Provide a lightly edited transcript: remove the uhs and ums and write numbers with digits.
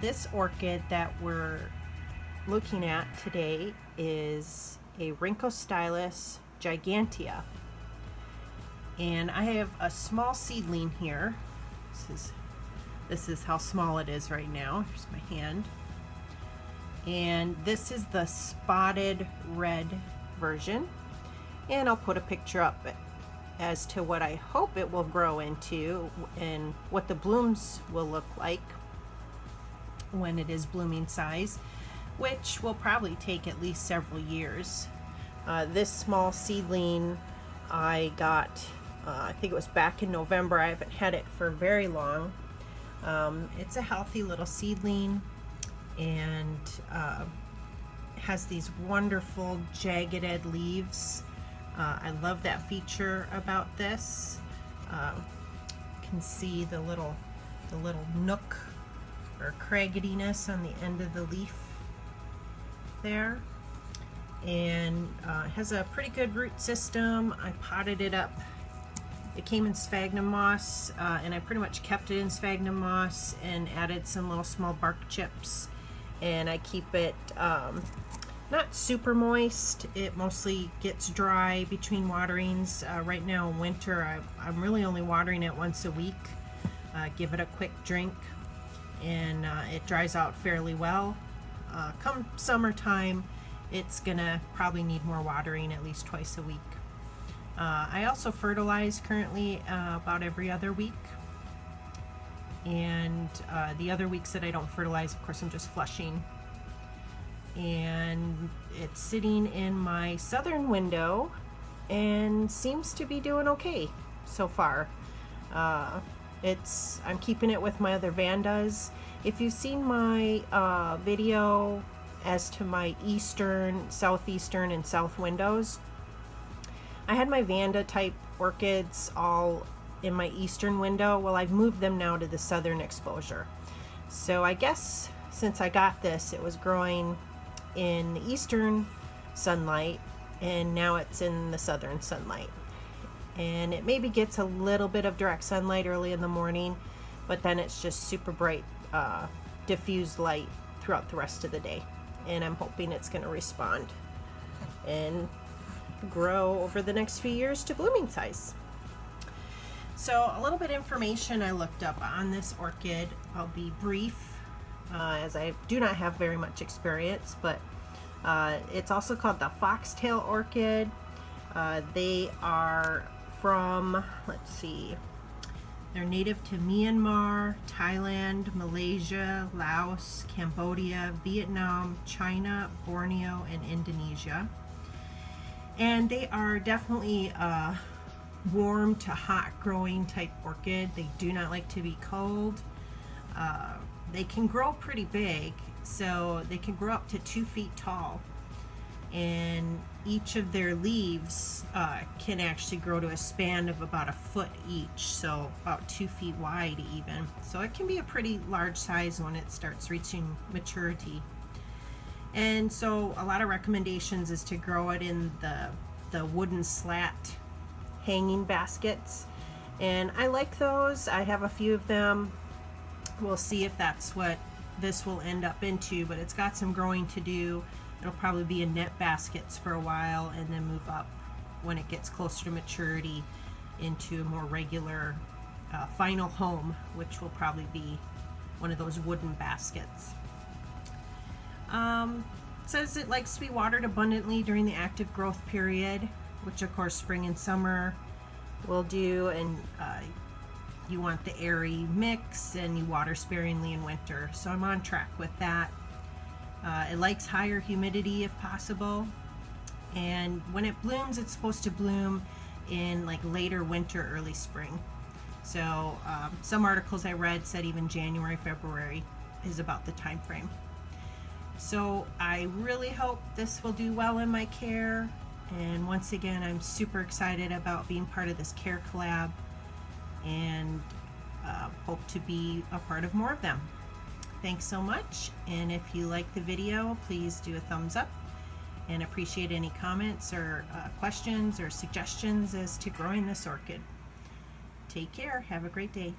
This orchid that we're looking at today is a Rhynchostylis gigantea, and I have a small seedling here. This is how small it is right now. Here's my hand, and this is the spotted red version, and I'll put a picture up as to what I hope it will grow into and what the blooms will look like when it is blooming size, which will probably take at least several years. This small seedling I got, I think it was back in November. I haven't had it for very long. It's a healthy little seedling, and has these wonderful jagged leaves. I love that feature about this. You can see the little nook or cragginess on the end of the leaf there, and it has a pretty good root system. I potted it up. It came in sphagnum moss, and I pretty much kept it in sphagnum moss and added some little small bark chips, and I keep it not super moist. It mostly gets dry between waterings. Right now in winter, I'm really only watering it once a week. Give it a quick drink, and it dries out fairly well. Come summertime, it's gonna probably need more watering, at least twice a week. I also fertilize currently about every other week, and the other weeks that I don't fertilize, of course, I'm just flushing. And it's sitting in my southern window and seems to be doing okay so far. I'm keeping it with my other Vandas. If you've seen my video as to my eastern, southeastern, and south windows, I had my Vanda type orchids all in my eastern window. Well, I've moved them now to the southern exposure. So I guess since I got this, it was growing in the eastern sunlight, and now it's in the southern sunlight. And it maybe gets a little bit of direct sunlight early in the morning, but then it's just super bright, diffused light throughout the rest of the day. And I'm hoping it's going to respond and grow over the next few years to blooming size. So a little bit of information I looked up on this orchid. I'll be brief, as I do not have very much experience, but it's also called the foxtail orchid. They are from, let's see, they're native to Myanmar, Thailand, Malaysia, Laos, Cambodia, Vietnam, China, Borneo, and Indonesia. And they are definitely a warm to hot growing type orchid. They do not like to be cold. They can grow pretty big, so they can grow up to 2 feet tall, and each of their leaves can actually grow to a span of about a foot each, so about 2 feet wide even. So it can be a pretty large size when it starts reaching maturity. And so a lot of recommendations is to grow it in the wooden slat hanging baskets, and I like those. I have a few of them. We'll see if that's what this will end up into, but it's got some growing to do. It'll probably be in net baskets for a while, and then move up when it gets closer to maturity into a more regular final home, which will probably be one of those wooden baskets. Says it likes to be watered abundantly during the active growth period, which of course spring and summer will do, and you want the airy mix, and you water sparingly in winter. So I'm on track with that. It likes higher humidity if possible, and when it blooms, it's supposed to bloom in like later winter, early spring. So some articles I read said even January, February is about the time frame. So I really hope this will do well in my care, and once again, I'm super excited about being part of this care collab, and hope to be a part of more of them. Thanks so much, and if you like the video, please do a thumbs up, and appreciate any comments or questions or suggestions as to growing this orchid. Take care. Have a great day.